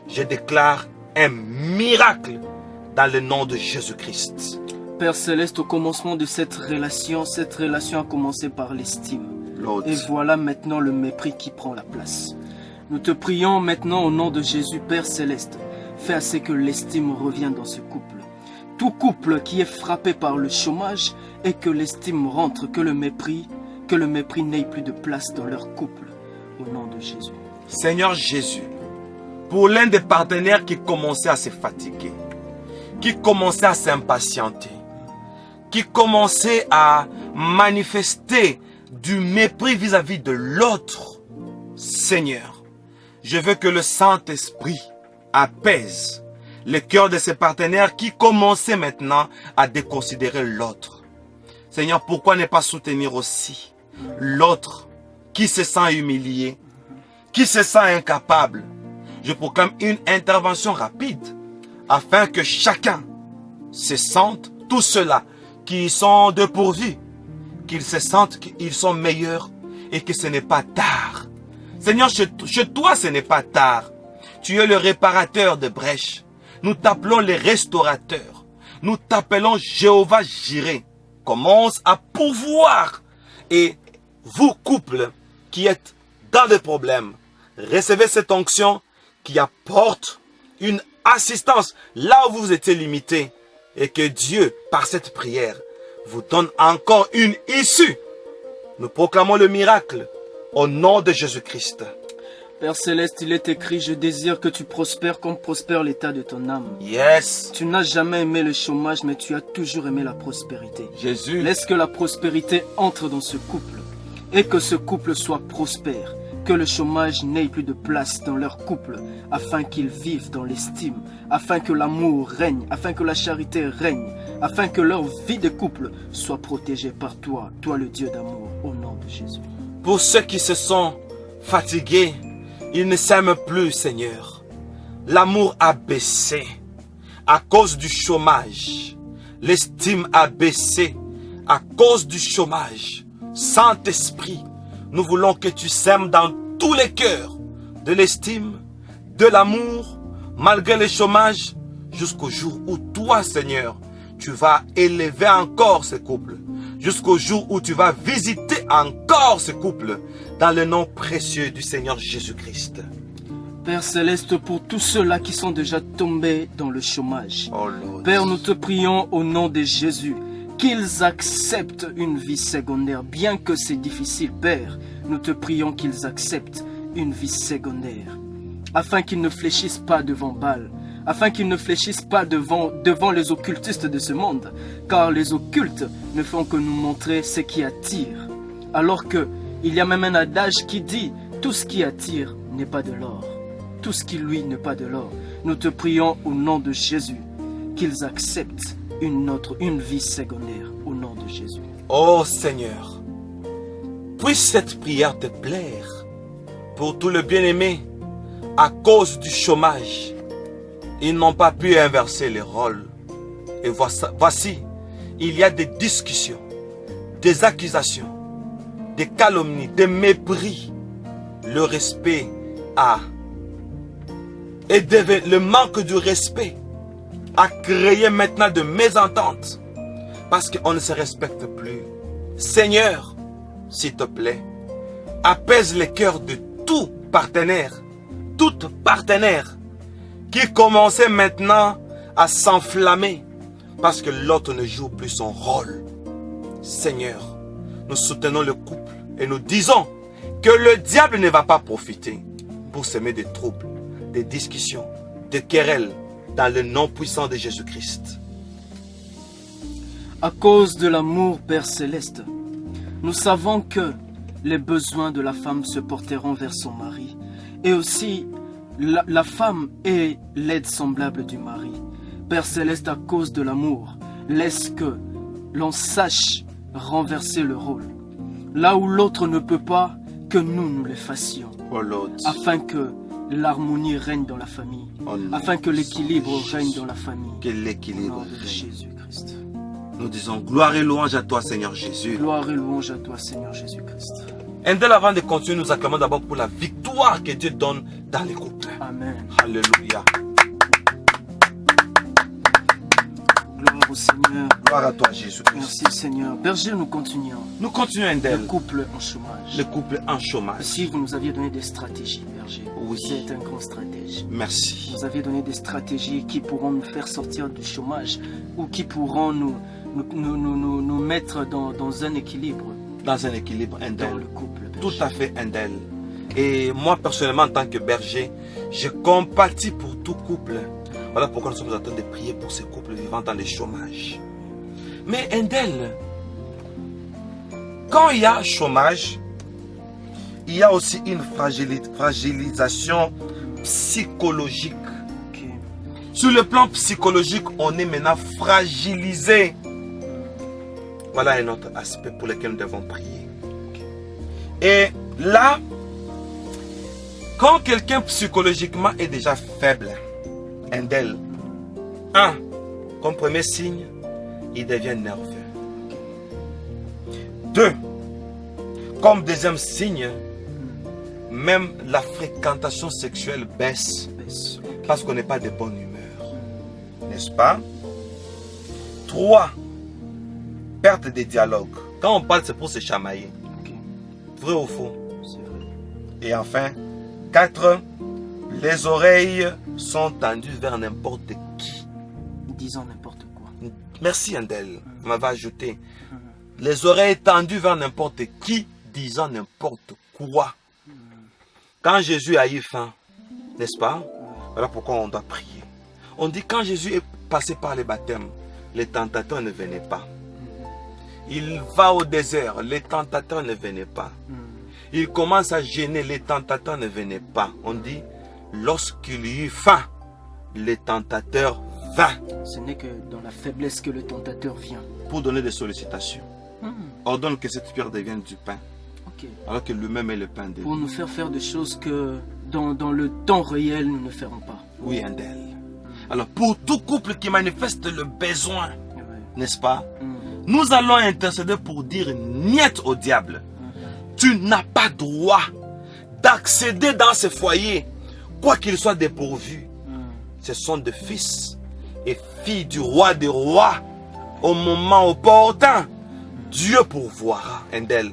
je déclare un miracle dans le nom de Jésus-Christ. Père Céleste, au commencement de cette relation a commencé par l'estime. Et voilà maintenant le mépris qui prend la place. Nous te prions maintenant au nom de Jésus, Père Céleste. Fais à ce que l'estime revienne dans ce couple. Tout couple qui est frappé par le chômage et que l'estime rentre, que le mépris n'ait plus de place dans leur couple. Au nom de Jésus. Seigneur Jésus, pour l'un des partenaires qui commençait à se fatiguer, qui commençait à s'impatienter, qui commençait à manifester du mépris vis-à-vis de l'autre, Seigneur, je veux que le Saint-Esprit apaise le cœur de ces partenaires qui commençaient maintenant à déconsidérer l'autre. Seigneur, pourquoi ne pas soutenir aussi l'autre qui se sent humilié, qui se sent incapable? Je proclame une intervention rapide afin que chacun se sente, tous ceux-là qui sont dépourvus, qu'ils se sentent qu'ils sont meilleurs et que ce n'est pas tard. Seigneur, chez toi ce n'est pas tard. Tu es le réparateur de brèches. Nous t'appelons les restaurateurs. Nous t'appelons Jéhovah Jireh. Commence à pourvoir. Et vous, couple, qui êtes dans des problèmes, recevez cette onction qui apporte une assistance là où vous étiez limité. Et que Dieu, par cette prière, vous donne encore une issue. Nous proclamons le miracle au nom de Jésus-Christ. Père Céleste, il est écrit, je désire que tu prospères comme prospère l'état de ton âme. Yes. Tu n'as jamais aimé le chômage, mais tu as toujours aimé la prospérité. Jésus. Laisse que la prospérité entre dans ce couple et que ce couple soit prospère. Que le chômage n'ait plus de place dans leur couple, afin qu'ils vivent dans l'estime, afin que l'amour règne, afin que la charité règne, afin que leur vie de couple soit protégée par toi, toi le Dieu d'amour, au nom de Jésus. Pour ceux qui se sont fatigués, ils ne s'aiment plus, Seigneur. L'amour a baissé à cause du chômage. L'estime a baissé à cause du chômage. Saint-Esprit, nous voulons que tu sèmes dans tous les cœurs de l'estime, de l'amour, malgré le chômage, jusqu'au jour où toi, Seigneur, tu vas élever encore ce couple. Jusqu'au jour où tu vas visiter encore ce couple dans le nom précieux du Seigneur Jésus-Christ. Père Céleste, pour tous ceux-là qui sont déjà tombés dans le chômage, oh Lord. Père, nous te prions au nom de Jésus qu'ils acceptent une vie secondaire, bien que c'est difficile, Père. Nous te prions qu'ils acceptent une vie secondaire, afin qu'ils ne fléchissent pas devant Baal, afin qu'ils ne fléchissent pas devant les occultistes de ce monde, car les occultes ne font que nous montrer ce qui attire, alors que il y a même un adage qui dit « Tout ce qui attire n'est pas de l'or, tout ce qui luit n'est pas de l'or ». Nous te prions au nom de Jésus qu'ils acceptent une vie secondaire au nom de Jésus. Oh Seigneur, puisse cette prière te plaire pour tout le bien-aimé à cause du chômage. Ils n'ont pas pu inverser les rôles. Et voici, il y a des discussions, des accusations, des calomnies, des mépris. Le respect le manque de respect à créer maintenant de mésententes parce qu'on ne se respecte plus. Seigneur, s'il te plaît, apaise les cœurs de tout partenaire, toute partenaire qui commençait maintenant à s'enflammer parce que l'autre ne joue plus son rôle. Seigneur, nous soutenons le couple et nous disons que le diable ne va pas profiter pour semer des troubles, des discussions, des querelles dans le nom puissant de Jésus-Christ. À cause de l'amour, Père Céleste, nous savons que les besoins de la femme se porteront vers son mari. Et aussi, la femme est l'aide semblable du mari. Père Céleste, à cause de l'amour, laisse que l'on sache renverser le rôle. Là où l'autre ne peut pas, que nous le fassions. Oh Lord. Afin que l'harmonie règne dans la famille. Oh Lord. Afin que l'équilibre règne dans la famille. Que l'équilibre Au nom de règne. Jésus-Christ. Nous disons gloire et louange à toi, Seigneur Jésus. Gloire et louange à toi, Seigneur Jésus-Christ. Indel, avant de continuer, nous acclamons d'abord pour la victoire que Dieu donne dans les couples. Amen. Alléluia. Gloire au Seigneur. Gloire à toi, Jésus-Christ. Merci Seigneur. Berger, nous continuons. Nous continuons, Le Indel. couple en chômage. Le couple en chômage. Si vous nous aviez donné des stratégies, Berger. Oui. C'est un grand stratège. Merci. Vous avez donné des stratégies qui pourront nous faire sortir du chômage ou qui pourront nous mettre dans un équilibre Dans un équilibre, dans Indel. le couple. Berger. Tout à fait, Indel. Et moi, personnellement, en tant que berger, je compatis pour tout couple. Voilà pourquoi nous sommes en train de prier pour ces couples vivant dans le chômage. Mais Indel, quand il y a chômage, il y a aussi une fragilisation psychologique. Ok. Sur le plan psychologique, on est maintenant fragilisé. Voilà un autre aspect pour lequel nous devons prier. Et là, quand quelqu'un psychologiquement est déjà faible, Indel, comme premier signe, il devient nerveux. 2, comme deuxième signe, même la fréquentation sexuelle baisse Baisse. parce qu'on n'est pas de bonne humeur. N'est-ce pas? 3, perte des dialogues. Quand on parle, c'est pour se chamailler. Ok. Vrai ou faux? C'est vrai. Et enfin, 4, les oreilles sont tendues vers n'importe qui. Disons n'importe quoi. Merci Andel, vous m'avez ajouté. Les oreilles tendues vers n'importe qui, disant n'importe quoi. Quand Jésus a eu faim, n'est-ce pas? Voilà pourquoi on doit prier. On dit quand Jésus est passé par les baptêmes, les tentateurs ne venaient pas. Il va au désert, les tentateurs ne venaient pas. Il commence à gêner, les tentateurs ne venaient pas. On dit, lorsqu'il y eut faim, les tentateurs vinrent Ce n'est que dans la faiblesse que le tentateur vient. pour donner des sollicitations. Ordonne que cette pierre devienne du pain, Ok. alors que lui-même est le pain de Pour vie. nous faire des choses que dans le temps réel, nous ne ferons pas. Oui, Andel. Alors, pour tout couple qui manifeste le besoin, Ouais. n'est-ce pas? Mm. Nous allons intercéder pour dire niet au diable. Tu n'as pas droit d'accéder dans ce foyer, quoi qu'il soit dépourvu. Ce sont des fils et filles du roi des rois. Au moment opportun, Dieu pourvoira, Indel.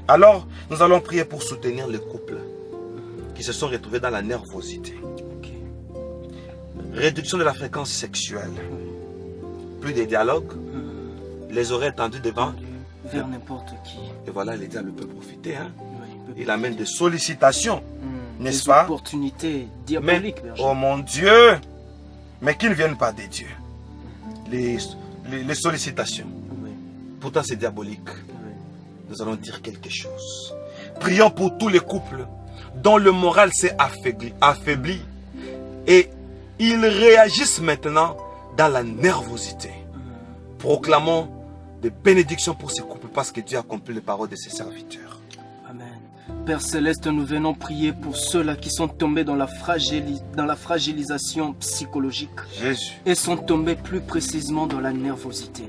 Alors, nous allons prier pour soutenir les couples qui se sont retrouvés dans la nervosité. Ok. Réduction de la fréquence sexuelle. Plus de dialogue. Les oreilles tendues devant. Vers n'importe qui. Et voilà, le diable peut profiter. Hein? Ouais, Il amène des sollicitations. N'est-ce des pas? opportunités Mais, diaboliques, berger. oh mon Dieu, mais qui ne viennent pas des dieux. Les sollicitations. Ouais, Pourtant, c'est diabolique. ouais. Nous allons dire quelque chose. Prions pour tous les couples dont le moral s'est affaibli. Et ils réagissent maintenant dans la nervosité. Proclamons des bénédictions pour ces couples parce que Dieu a accompli les paroles de ses serviteurs. Amen. Père Céleste, nous venons prier pour ceux-là qui sont tombés dans la fragilisation psychologique Jésus. et sont tombés plus précisément dans la nervosité.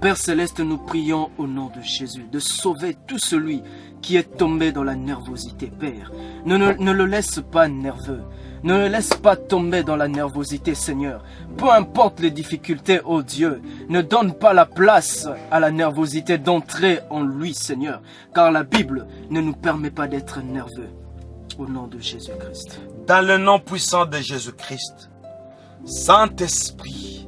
Père Céleste, nous prions au nom de Jésus de sauver tout celui qui est tombé dans la nervosité, Père. Ne le laisse pas nerveux. Ne le laisse pas tomber dans la nervosité, Seigneur. Peu importe les difficultés, oh Dieu, ne donne pas la place à la nervosité d'entrer en lui, Seigneur. Car la Bible ne nous permet pas d'être nerveux. Au nom de Jésus-Christ. Dans le nom puissant de Jésus-Christ, Saint-Esprit,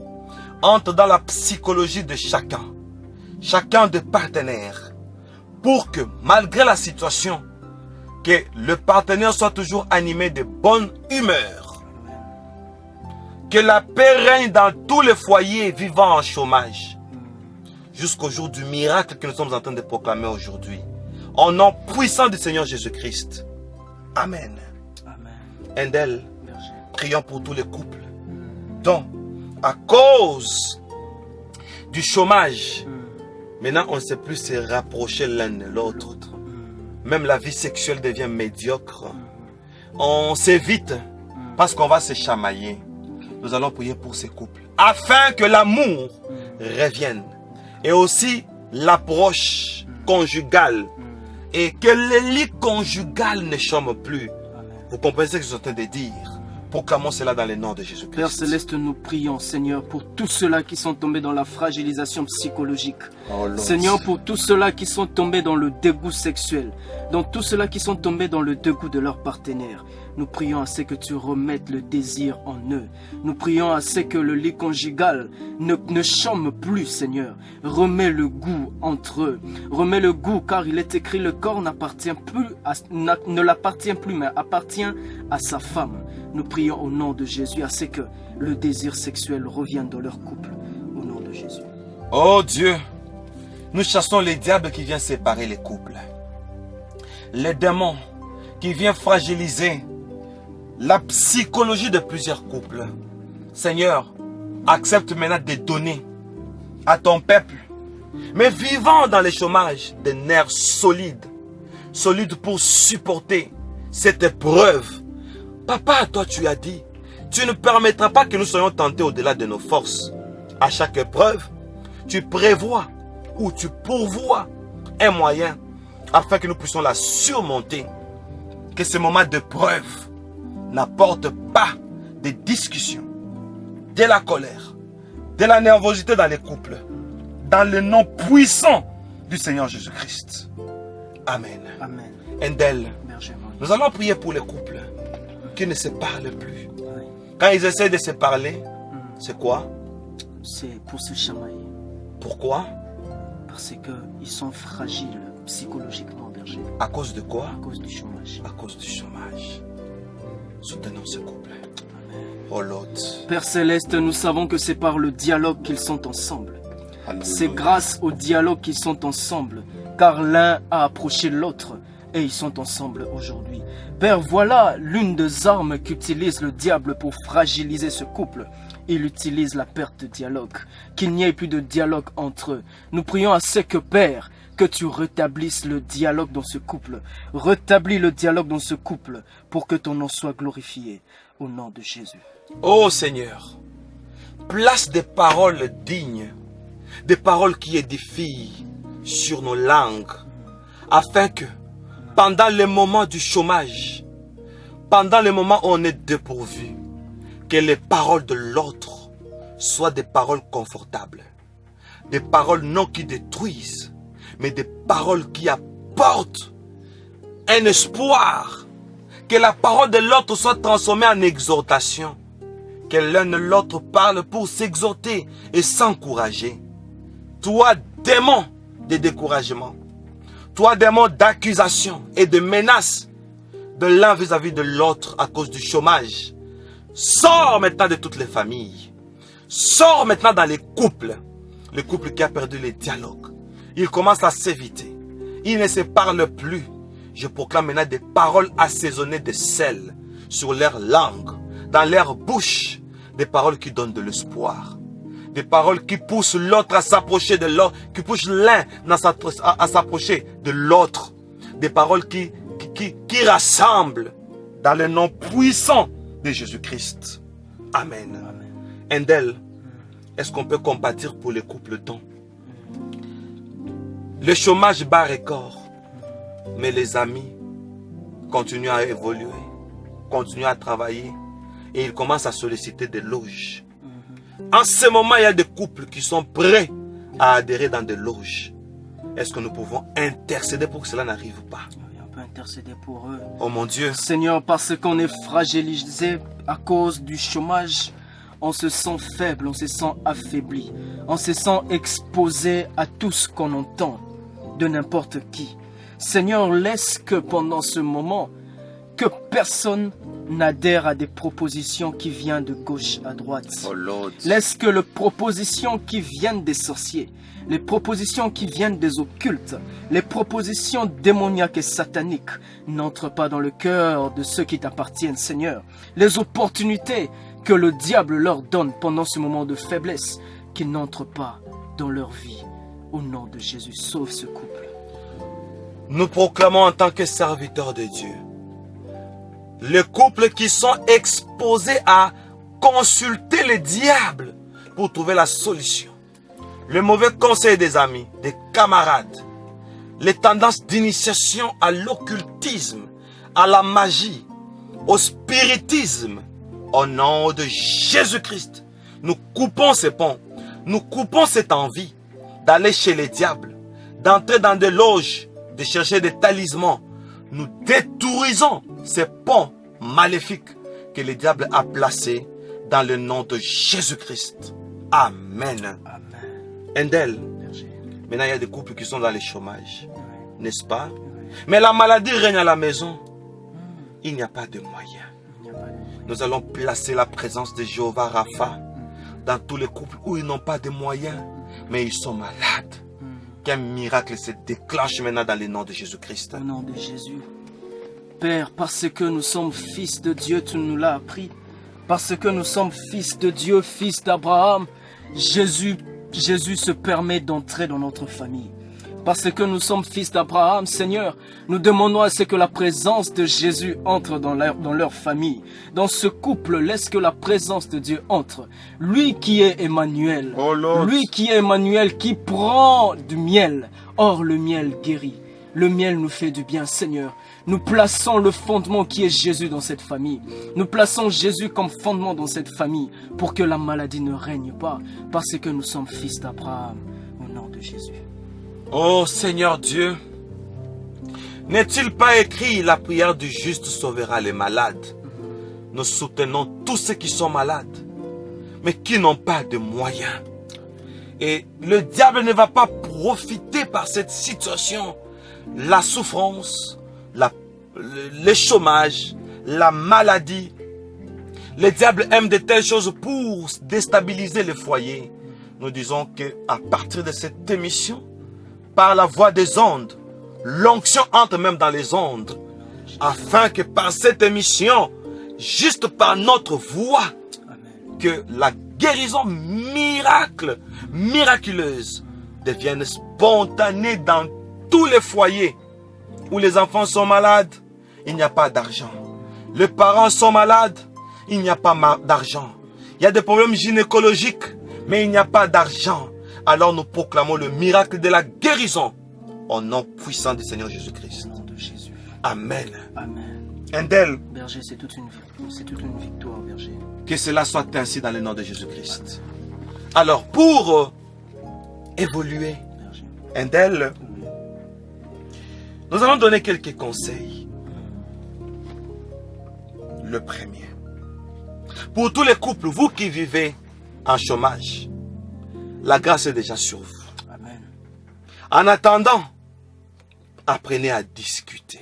entre dans la psychologie de chacun des partenaires, pour que malgré la situation, que le partenaire soit toujours animé de bonne humeur. Que la paix règne dans tous les foyers vivant en chômage. Jusqu'au jour du miracle que nous sommes en train de proclamer aujourd'hui. Au nom puissant du Seigneur Jésus-Christ. Amen. Amen. Endel, prions pour tous les couples dont, à cause du chômage, maintenant on ne sait plus se rapprocher l'un de l'autre. Même la vie sexuelle devient médiocre. On s'évite parce qu'on va se chamailler. Nous allons prier pour ces couples afin que l'amour revienne. Et aussi l'approche conjugale. Et que le lit conjugal ne chôme plus. Vous comprenez ce que je suis en train de dire? Proclamons cela dans le nom de Jésus-Christ. Père Céleste, nous prions, Seigneur, pour tous ceux-là qui sont tombés dans la fragilisation psychologique. Oh, Seigneur, pour tous ceux-là qui sont tombés dans le dégoût sexuel. Dans tous ceux-là qui sont tombés dans le dégoût de leur partenaire. Nous prions à ce que tu remettes le désir en eux. Nous prions à ce que le lit conjugal ne chôme plus, Seigneur. Remets le goût entre eux. Remets le goût, car il est écrit, le corps ne l'appartient plus, mais appartient à sa femme. Nous prions au nom de Jésus à ce que le désir sexuel revienne dans leur couple. Au nom de Jésus. Oh Dieu, nous chassons les diables qui viennent séparer les couples. Les démons qui viennent fragiliser la psychologie de plusieurs couples. Seigneur, accepte maintenant de donner à ton peuple, mais vivant dans le chômage, des nerfs solides. Solides pour supporter cette épreuve. Papa, toi tu as dit, tu ne permettras pas que nous soyons tentés au-delà de nos forces. À chaque épreuve, tu prévois ou tu pourvois un moyen afin que nous puissions la surmonter. Que ce moment de preuve n'apporte pas de discussions, de la colère, de la nervosité dans les couples. Dans le nom puissant du Seigneur Jésus-Christ. Amen. Amen. Endel, nous allons prier pour les couples qui ne se parlent plus. Oui. Quand ils essaient de se parler, c'est quoi? C'est pour se chamailler. Pourquoi? Parce qu'ils sont fragiles psychologiquement, berger. À cause de quoi? À cause du chômage. À cause du chômage. Soutenons ce couple. Oh Lord. Père Céleste, nous savons que c'est par le dialogue qu'ils sont ensemble. C'est grâce au dialogue qu'ils sont ensemble, car l'un a approché l'autre et ils sont ensemble aujourd'hui. Père, voilà l'une des armes qu'utilise le diable pour fragiliser ce couple. Il utilise la perte de dialogue, qu'il n'y ait plus de dialogue entre eux. Nous prions à ce que, Père, que tu rétablisses le dialogue dans ce couple. Rétablis le dialogue dans ce couple pour que ton nom soit glorifié. Au nom de Jésus. Oh Seigneur, place des paroles dignes, des paroles qui édifient sur nos langues, afin que pendant les moments du chômage, pendant les moments où on est dépourvu, que les paroles de l'autre soient des paroles confortables, des paroles non qui détruisent, mais des paroles qui apportent un espoir. Que la parole de l'autre soit transformée en exhortation. Que l'un et l'autre parle pour s'exhorter et s'encourager. Toi, démon de découragement. Toi, démon d'accusation et de menace de l'un vis-à-vis de l'autre à cause du chômage. Sors maintenant de toutes les familles. Sors maintenant dans les couples. Le couple qui a perdu les dialogues. Il commence à s'éviter. Il ne se parle plus. Je proclame maintenant des paroles assaisonnées de sel sur leur langue, dans leur bouche. Des paroles qui donnent de l'espoir. Des paroles qui poussent l'autre à s'approcher de l'autre, qui poussent l'un à s'approcher de l'autre. Des paroles qui rassemblent dans le nom puissant de Jésus-Christ. Amen. Endel, est-ce qu'on peut compatir pour les couples dont Le chômage bat record. Mais les amis continuent à évoluer, continuent à travailler. Et ils commencent à solliciter des loges. En ce moment, il y a des couples qui sont prêts à adhérer dans des loges. Est-ce que nous pouvons intercéder pour que cela n'arrive pas? On peut intercéder pour eux. Oh mon Dieu. Seigneur, parce qu'on est fragilisé à cause du chômage, on se sent faible, on se sent affaibli. On se sent exposé à tout ce qu'on entend de n'importe qui. Seigneur, laisse que pendant ce moment, que personne n'adhère à des propositions qui viennent de gauche à droite. Oh Lord. Laisse que les propositions qui viennent des sorciers, les propositions qui viennent des occultes, les propositions démoniaques et sataniques n'entrent pas dans le cœur de ceux qui t'appartiennent, Seigneur. Les opportunités que le diable leur donne pendant ce moment de faiblesse, qui n'entrent pas dans leur vie. Au nom de Jésus, sauve ce couple. Nous proclamons en tant que serviteurs de Dieu, les couples qui sont exposés à consulter le diable pour trouver la solution. Le mauvais conseil des amis, des camarades, les tendances d'initiation à l'occultisme, à la magie, au spiritisme. Au nom de Jésus-Christ, nous coupons ces ponts, nous coupons cette envie d'aller chez les diables, d'entrer dans des loges, de chercher des talismans. Nous détruisons ces ponts maléfiques que le diable a placés dans le nom de Jésus-Christ. Amen. Amen. Endel, Berger. maintenant il y a des couples qui sont dans le chômage, Oui. n'est-ce pas? Oui. Mais la maladie règne à la maison. Il n'y a pas de moyen. Il n'y a pas de... Nous allons placer la présence de Jéhovah Rapha dans tous les couples où ils n'ont pas de moyens, mais ils sont malades. Qu'un miracle se déclenche maintenant dans le nom de Jésus-Christ. Au nom de Jésus. Père, parce que nous sommes fils de Dieu, tu nous l'as appris. Parce que nous sommes fils de Dieu, fils d'Abraham, Jésus se permet d'entrer dans notre famille. Parce que nous sommes fils d'Abraham, Seigneur, nous demandons à ce que la présence de Jésus entre dans leur famille. Dans ce couple, laisse que la présence de Dieu entre. Lui qui est Emmanuel, Oh Lord. lui qui est Emmanuel, qui prend du miel. Or, le miel guérit. Le miel nous fait du bien, Seigneur. Nous plaçons le fondement qui est Jésus dans cette famille. Nous plaçons Jésus comme fondement dans cette famille pour que la maladie ne règne pas. Parce que nous sommes fils d'Abraham. Au nom de Jésus. Oh Seigneur Dieu, n'est-il pas écrit la prière du juste sauvera les malades? Nous soutenons tous ceux qui sont malades, mais qui n'ont pas de moyens. Et le diable ne va pas profiter par cette situation. La souffrance, le chômage, la maladie. Le diable aime de telles choses pour déstabiliser le foyer. Nous disons qu'à partir de cette émission, par la voie des ondes, l'onction entre même dans les ondes, afin que par cette émission, juste par notre voix, que la guérison miraculeuse devienne spontanée dans tous les foyers où les enfants sont malades, il n'y a pas d'argent. Les parents sont malades, il n'y a pas d'argent. Il y a des problèmes gynécologiques, mais il n'y a pas d'argent. Alors nous proclamons le miracle de la guérison au nom puissant du Seigneur Jésus-Christ. Au nom de Jésus. Amen. Amen. Endel, Berger, c'est toute une victoire, Berger. que cela soit ainsi dans le nom de Jésus-Christ. Alors pour évoluer, Berger. Endel, nous allons donner quelques conseils. Le premier, pour tous les couples, vous qui vivez en chômage, la grâce est déjà sur vous. Amen. En attendant, apprenez à discuter.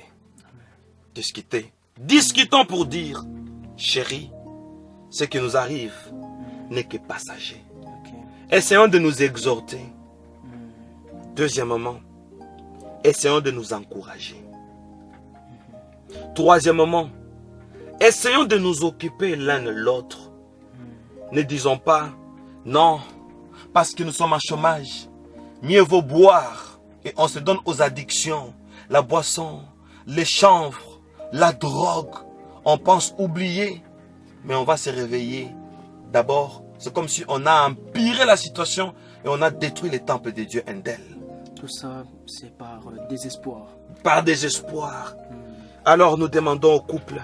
Discuter. Discutons pour dire, chérie, ce qui nous arrive n'est que passager. Ok. Essayons de nous exhorter. Deuxièmement, essayons de nous encourager. Troisièmement, essayons de nous occuper l'un de l'autre. Ne disons pas, non, parce que nous sommes en chômage, mieux vaut boire. Et on se donne aux addictions, la boisson, les chanvres, la drogue. On pense oublier, mais on va se réveiller. D'abord, c'est comme si on a empiré la situation et on a détruit les temples de Dieu Endel. Tout ça, c'est par désespoir. Par désespoir. Alors nous demandons au couple,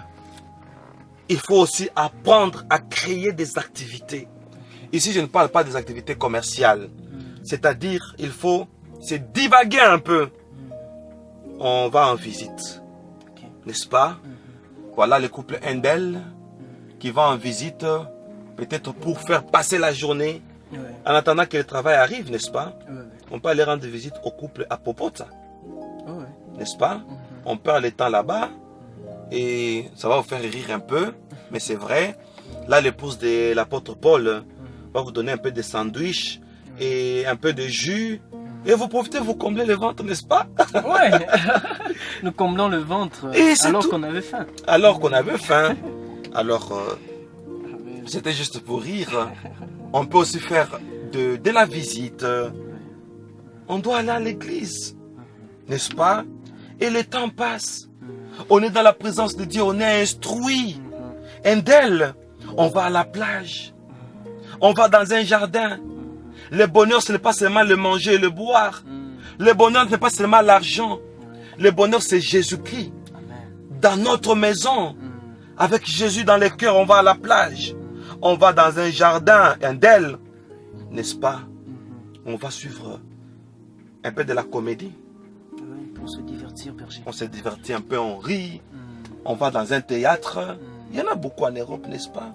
il faut aussi apprendre à créer des activités. Ici, je ne parle pas des activités commerciales. C'est-à-dire, il faut se divaguer un peu. On va en visite, n'est-ce pas? Voilà le couple Endel qui va en visite, peut-être pour faire passer la journée, en attendant que le travail arrive, n'est-ce pas? On peut aller rendre visite au couple à Popota, n'est-ce pas? On perd le temps là-bas et ça va vous faire rire un peu, mais c'est vrai. Là, l'épouse de l'apôtre Paul va vous donner un peu de sandwich et un peu de jus. Et vous profitez, vous comblez le ventre, n'est-ce pas? Ouais, nous comblons le ventre alors qu'on avait faim. Alors qu'on avait faim. Alors, c'était juste pour rire. On peut aussi faire de la visite. On doit aller à l'église, n'est-ce pas? Et le temps passe. On est dans la présence de Dieu, on est instruit. Endel, on va à la plage. On va dans un jardin. Le bonheur, ce n'est pas seulement le manger et le boire. Le bonheur, ce n'est pas seulement l'argent. Le bonheur, c'est Jésus-Christ. Dans notre maison, avec Jésus dans le cœur, on va à la plage. On va dans un jardin, Endel, n'est-ce pas? On va suivre un peu de la comédie. Pour se divertir, berger. On se divertit un peu, on rit. On va dans un théâtre. Il y en a beaucoup en Europe, n'est-ce pas?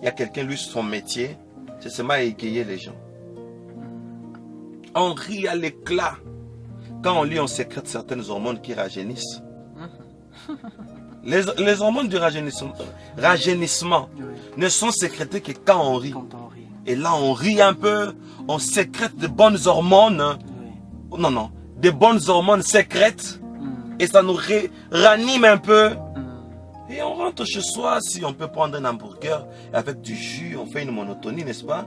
Il y a quelqu'un, lui, son métier, c'est seulement égayer les gens. On rit à l'éclat. Quand on lit, on sécrète certaines hormones qui rajeunissent. Les hormones du rajeunissement ne sont sécrétées que quand on rit. Et là, on rit un peu, on sécrète de bonnes hormones. Non, des bonnes hormones sécrètes. Et ça nous ranime un peu. Et on rentre chez soi, si on peut prendre un hamburger avec du jus, on fait une monotonie, n'est-ce pas?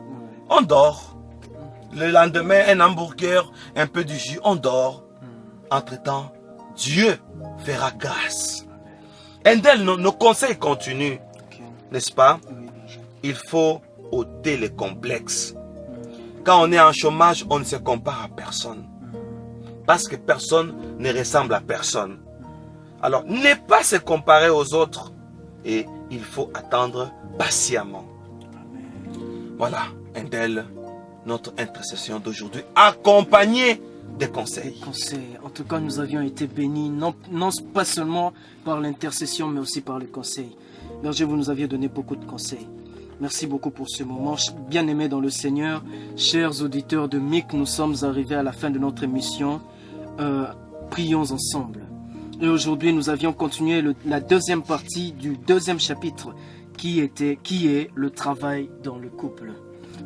On dort. Le lendemain, un hamburger, un peu de jus, on dort. Entre-temps, Dieu fera grâce. Endel, nos conseils continuent, n'est-ce pas? Il faut ôter les complexes. Quand on est en chômage, on ne se compare à personne. Parce que personne ne ressemble à personne. Alors, ne pas se comparer aux autres. Et il faut attendre patiemment. Voilà, Endel, notre intercession d'aujourd'hui, accompagnée des conseils. En tout cas, nous avions été bénis, non pas seulement par l'intercession, mais aussi par le conseil. Berger, vous nous aviez donné beaucoup de conseils. Merci beaucoup pour ce moment. Bien-aimés dans le Seigneur, chers auditeurs de MIC, nous sommes arrivés à la fin de notre émission. Prions ensemble. Et aujourd'hui, nous avions continué la deuxième partie du deuxième chapitre qui est le travail dans le couple.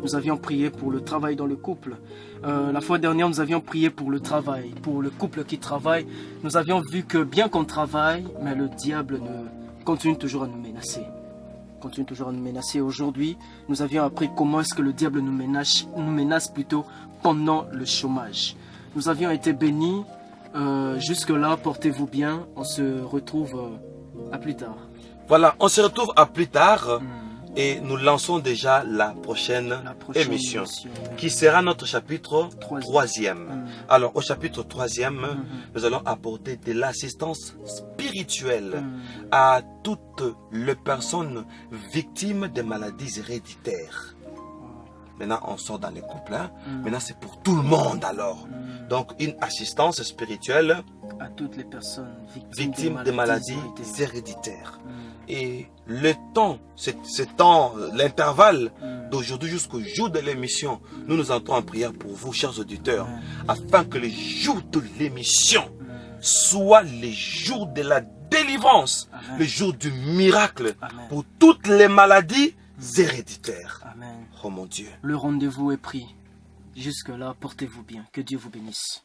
Nous avions prié pour le travail dans le couple. La fois dernière, nous avions prié pour le travail, pour le couple qui travaille. Nous avions vu que bien qu'on travaille, mais le diable continue toujours à nous menacer. Aujourd'hui, nous avions appris comment est-ce que le diable nous menace plutôt pendant le chômage. Nous avions été bénis. Jusque-là, portez-vous bien. On se retrouve à plus tard. Voilà, on se retrouve à plus tard. Et nous lançons déjà la prochaine émission qui sera notre chapitre 3e. Alors, au chapitre 3e, nous allons apporter de l'assistance spirituelle à toutes les personnes victimes de maladies héréditaires. Maintenant, on sort dans les couples. Maintenant, c'est pour tout le monde alors. Donc, une assistance spirituelle à toutes les personnes victimes de maladies héréditaires. Et le temps, l'intervalle d'aujourd'hui jusqu'au jour de l'émission, nous entrons en prière pour vous, chers auditeurs, afin que le jour de l'émission soit le jour de la délivrance, le jour du miracle pour toutes les maladies héréditaires. Amen. Oh mon Dieu. Le rendez-vous est pris. Jusque-là, portez-vous bien. Que Dieu vous bénisse.